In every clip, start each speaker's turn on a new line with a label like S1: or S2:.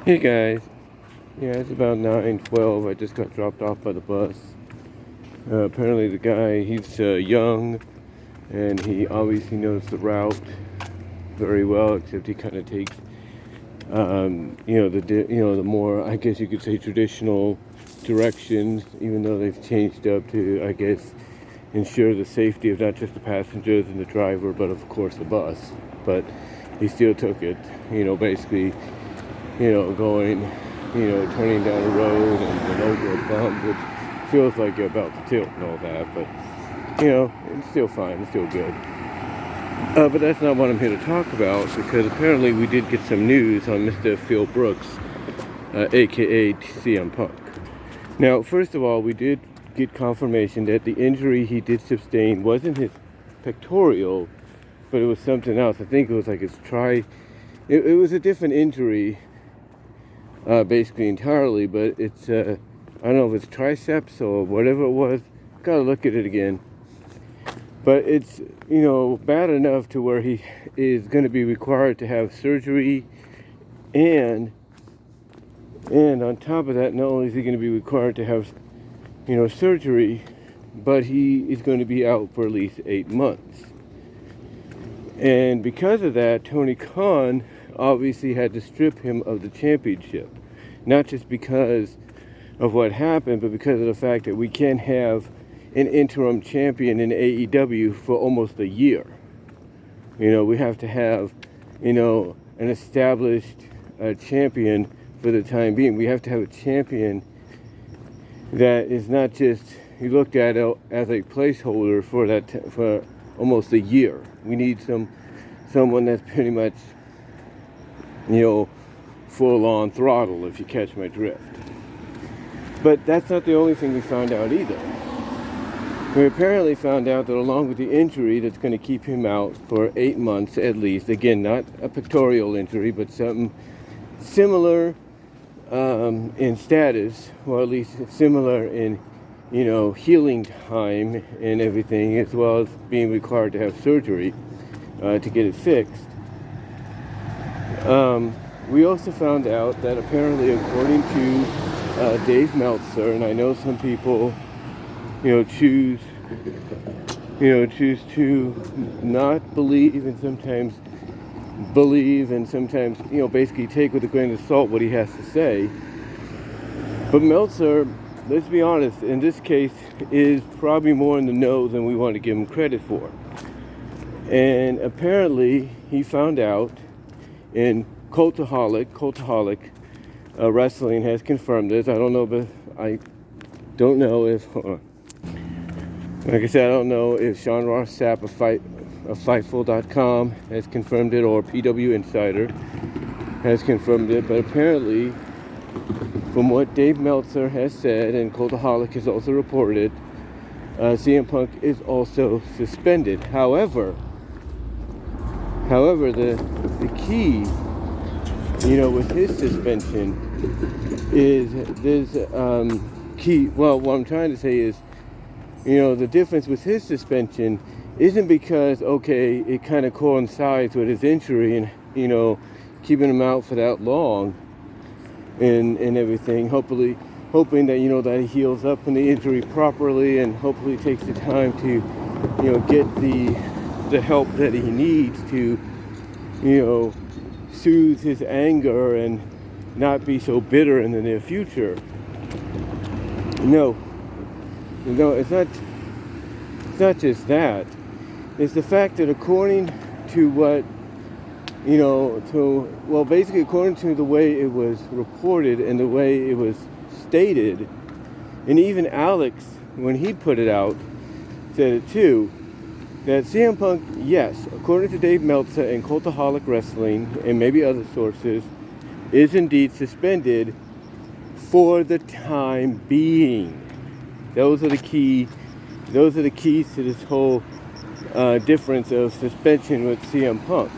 S1: Hey guys, yeah, it's about 9:12. I just got dropped off by the bus. Apparently the guy, he's young, and he obviously knows the route very well, except he kind of takes, the more, I guess you could say, traditional directions, even though they've changed up to, I guess, ensure the safety of not just the passengers and the driver, but of course the bus. But he still took it, basically, going, turning down a road and over a bump, which feels like you're about to tilt and all that, but, it's still fine, it's still good. But that's not what I'm here to talk about, because apparently we did get some news on Mr. Phil Brooks, aka CM Punk. Now, first of all, we did get confirmation that the injury he did sustain wasn't his pectoral, but it was something else. I think it was like it was a different injury, basically entirely, but it's, I don't know if it's triceps or whatever it was. Gotta look at it again. But it's, bad enough to where he is going to be required to have surgery, and on top of that, not only is he going to be required to have, surgery, but he is going to be out for at least 8 months. And because of that, Tony Khan obviously had to strip him of the championship. Not just because of what happened, but because of the fact that we can't have an interim champion in AEW for almost a year. We have to have, an established champion for the time being. We have to have a champion that is not just, you looked at it as a placeholder for almost a year. We need someone that's pretty much, full on throttle, if you catch my drift. But that's not the only thing we found out either. We apparently found out that along with the injury that's going to keep him out for 8 months at least, again, not a pectoral injury, but something similar in status, or at least similar in, healing time and everything, as well as being required to have surgery to get it fixed. We also found out that apparently, according to Dave Meltzer, and I know some people, choose to not believe and sometimes believe and sometimes, basically take with a grain of salt what he has to say. But Meltzer, let's be honest, in this case, is probably more in the know than we want to give him credit for. And apparently, he found out in Cultaholic Wrestling has confirmed this. I don't know if, hold on. Like I said, I don't know if Sean Ross Sapp of Fightful.com has confirmed it, or PW Insider has confirmed it, but apparently, from what Dave Meltzer has said, and Cultaholic has also reported, CM Punk is also suspended. However, the key, with his suspension is this key. Well, what I'm trying to say is, the difference with his suspension isn't because, okay, it kind of coincides with his injury and, keeping him out for that long and everything, hoping that, that he heals up from the injury properly and hopefully takes the time to, get the help that he needs to, soothe his anger and not be so bitter in the near future. No, it's not just that. It's the fact that according to what, basically according to the way it was reported and the way it was stated, and even Alex, when he put it out, said it too, that CM Punk, yes, according to Dave Meltzer and Cultaholic Wrestling, and maybe other sources, is indeed suspended for the time being. Those are the keys to this whole difference of suspension with CM Punk.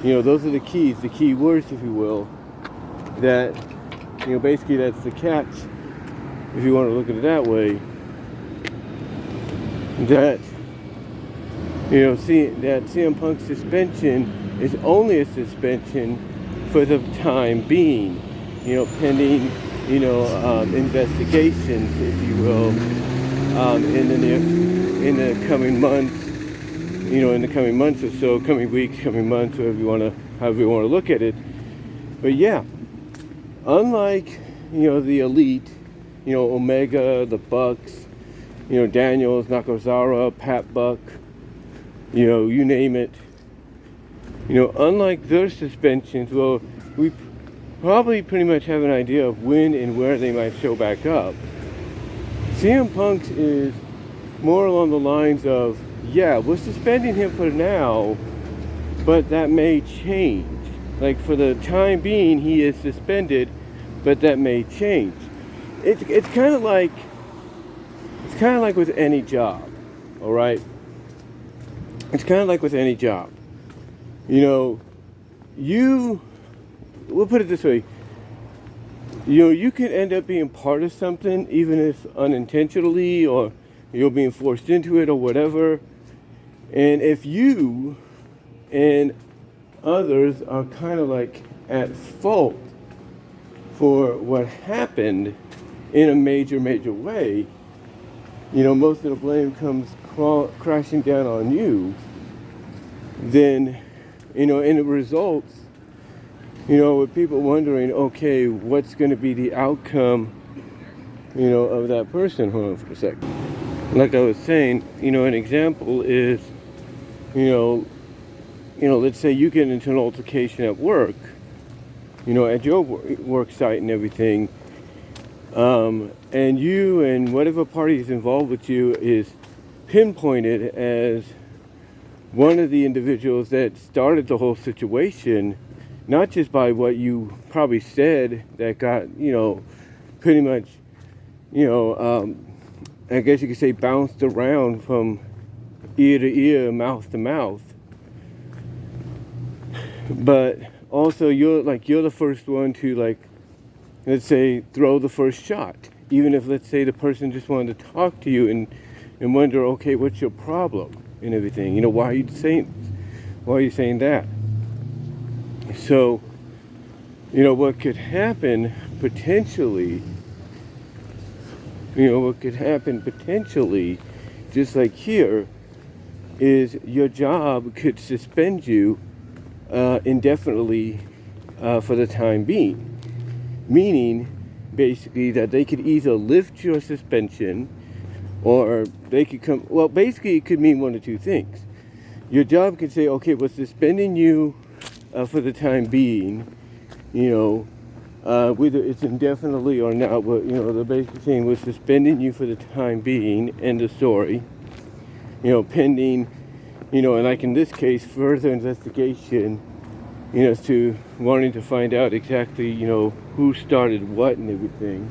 S1: Those are the keys, the key words, if you will, that, basically that's the catch, if you want to look at it that way, that, that CM Punk's suspension is only a suspension for the time being. pending, investigations, if you will, in the coming months, in the coming months or so, coming weeks, coming months, however you want to look at it. But yeah, unlike, the elite, Omega, the Bucks, Daniels, Nakazawa, Pat Buck, you name it. Unlike their suspensions, well, we probably pretty much have an idea of when and where they might show back up. CM Punk's is more along the lines of, yeah, we're suspending him for now, but that may change. Like, for the time being, he is suspended, but that may change. It's kind of like with any job, all right? It's kind of like with any job. We'll put it this way. You can end up being part of something, even if unintentionally, or you're being forced into it or whatever. And if you and others are kind of like at fault for what happened in a major way, most of the blame comes crashing down on you, then, and it results, with people wondering, okay, what's going to be the outcome, of that person. Hold on for a second. Like I was saying, an example is, let's say you get into an altercation at work, at your work site and everything, and you and whatever party is involved with you is pinpointed as one of the individuals that started the whole situation, not just by what you probably said that got, pretty much, I guess you could say bounced around from ear to ear, mouth to mouth. But also you're the first one to, like, let's say, throw the first shot. Even if, let's say, the person just wanted to talk to you and wonder, okay, what's your problem and everything? Why are you saying that? So, what could happen potentially, just like here, is your job could suspend you indefinitely for the time being. Meaning, basically, that they could either lift your suspension, or they could come, well, basically it could mean one of two things. Your job could say, okay, we're suspending you for the time being, whether it's indefinitely or not, but, the basic thing was suspending you for the time being, end of story, pending, and like in this case, further investigation, as to wanting to find out exactly, who started what and everything.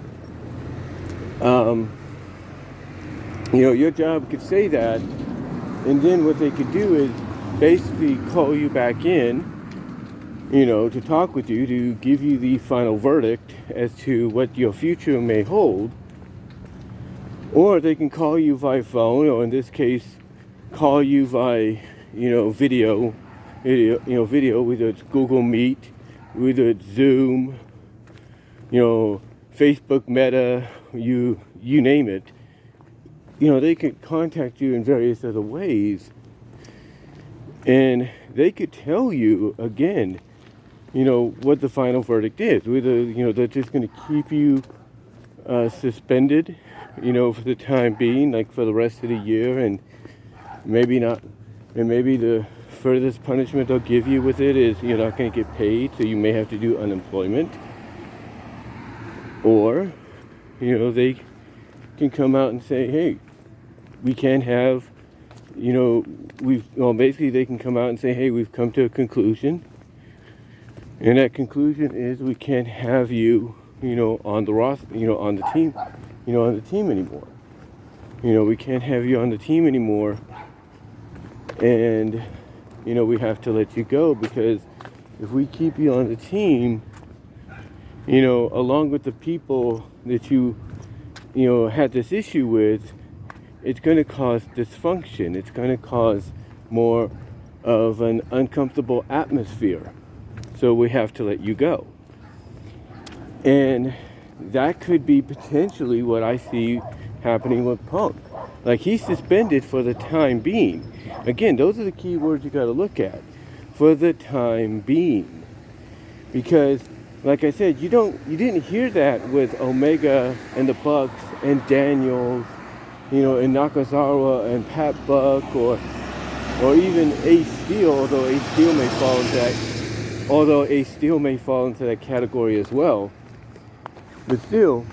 S1: Your job could say that, and then what they could do is basically call you back in, to talk with you, to give you the final verdict as to what your future may hold. Or they can call you via phone, or in this case, call you via, video, whether it's Google Meet, whether it's Zoom, Facebook Meta, you name it. They could contact you in various other ways, and they could tell you again, what the final verdict is. Whether, they're just going to keep you suspended, for the time being, like for the rest of the year, and maybe not, and maybe the furthest punishment they'll give you with it is you're not going to get paid, so you may have to do unemployment. Or, they can come out and say, hey, we can't have, basically they can come out and say, hey, we've come to a conclusion. And that conclusion is we can't have you, on the roster, on the team, on the team anymore. We can't have you on the team anymore. And, we have to let you go, because if we keep you on the team, along with the people that you had this issue with, it's going to cause dysfunction. It's going to cause more of an uncomfortable atmosphere. So we have to let you go. And that could be potentially what I see happening with Punk. Like, he's suspended for the time being. Again, those are the key words you got to look at. For the time being. Because, like I said, you didn't hear that with Omega and the Bucks and Daniels, and Nakazawa and Pat Buck, or even Ace Steel, although Ace Steel may fall into that category as well. But still,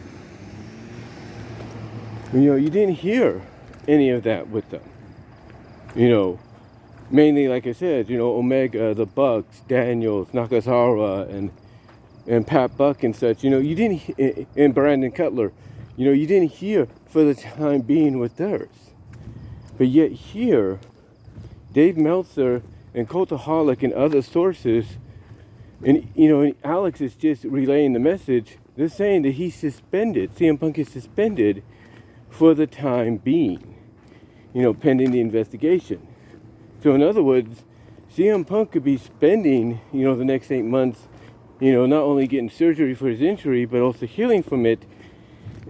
S1: you didn't hear any of that with them. Mainly, like I said, Omega, the Bucks, Daniels, Nakazawa, and Pat Buck and such. You didn't, and Brandon Cutler. You didn't hear for the time being with theirs. But yet here, Dave Meltzer and Cultaholic and other sources, and Alex is just relaying the message. They're saying that he's suspended. CM Punk is suspended for the time being, pending the investigation. So in other words, CM Punk could be spending, the next 8 months, not only getting surgery for his injury, but also healing from it.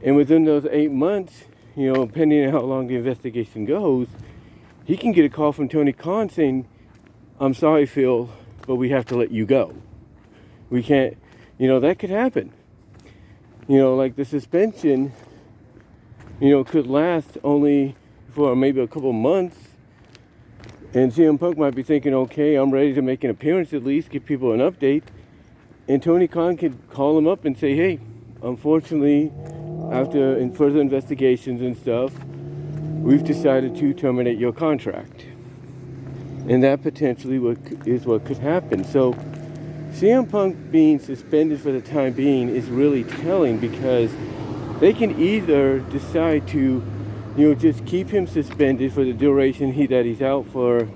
S1: And within those 8 months, depending on how long the investigation goes, he can get a call from Tony Khan saying, "I'm sorry, Phil, but we have to let you go. We can't," that could happen. Like the suspension, could last only for maybe a couple months. And CM Punk might be thinking, okay, I'm ready to make an appearance at least, give people an update. And Tony Khan could call him up and say, hey, unfortunately, after further investigations and stuff, we've decided to terminate your contract. And that potentially is what could happen. So CM Punk being suspended for the time being is really telling, because they can either decide to just keep him suspended for the duration that he's out for,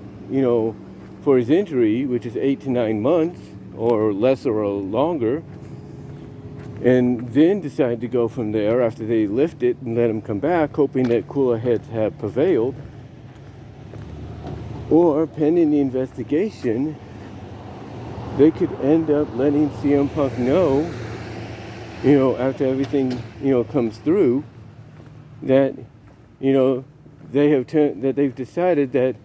S1: for his injury, which is 8 to 9 months, or less or longer, and then decide to go from there after they lift it and let him come back, hoping that cooler heads have prevailed. Or, pending the investigation, they could end up letting CM Punk know, after everything, comes through, that they've decided that,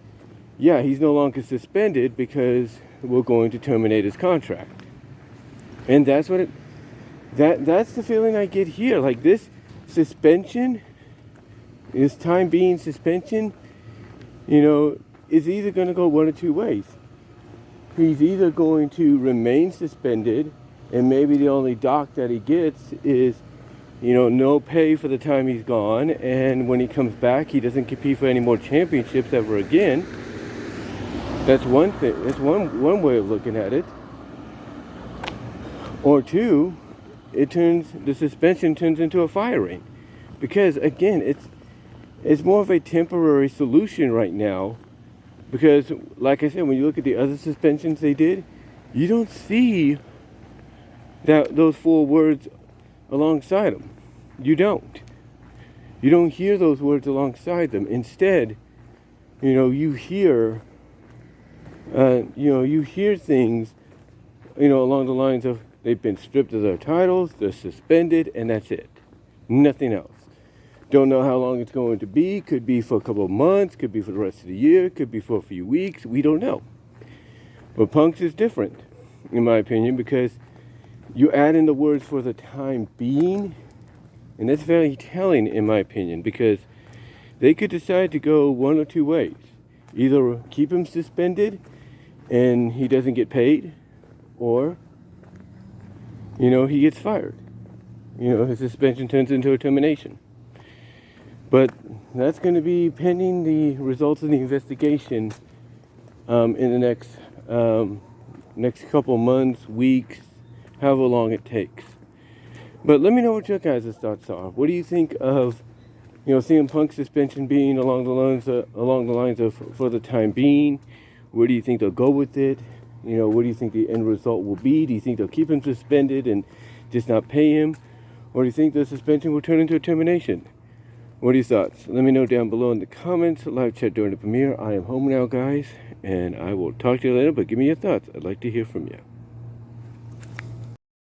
S1: yeah, he's no longer suspended because we're going to terminate his contract. And that's what that's the feeling I get here. Like, this suspension, this time being suspension, is either going to go one or two ways. He's either going to remain suspended, and maybe the only dock that he gets is no pay for the time he's gone, and when he comes back, he doesn't compete for any more championships ever again. That's one thing. That's one way of looking at it. Or two, the suspension turns into a firing, because again, it's more of a temporary solution right now. Because, like I said, when you look at the other suspensions they did, you don't see those 4 words alongside them. You don't hear those words alongside them. Instead, you hear things, along the lines of, they've been stripped of their titles, they're suspended, and that's it. Nothing else. Don't know how long it's going to be. Could be for a couple of months, could be for the rest of the year, could be for a few weeks. We don't know. But Punk's is different, in my opinion, because you add in the words "for the time being," and that's very telling, in my opinion, because they could decide to go one or two ways. Either keep him suspended and he doesn't get paid, or, he gets fired. His suspension turns into a termination. But that's going to be pending the results of the investigation in the next couple months, weeks, however long it takes. But let me know what your guys' thoughts are. What do you think of, CM Punk's suspension being along the lines of for the time being? Where do you think they'll go with it? What do you think the end result will be? Do you think they'll keep him suspended and just not pay him? Or do you think the suspension will turn into a termination? What are your thoughts? Let me know down below in the comments. Live chat during the premiere. I am home now, guys, and I will talk to you later, but give me your thoughts. I'd like to hear from you.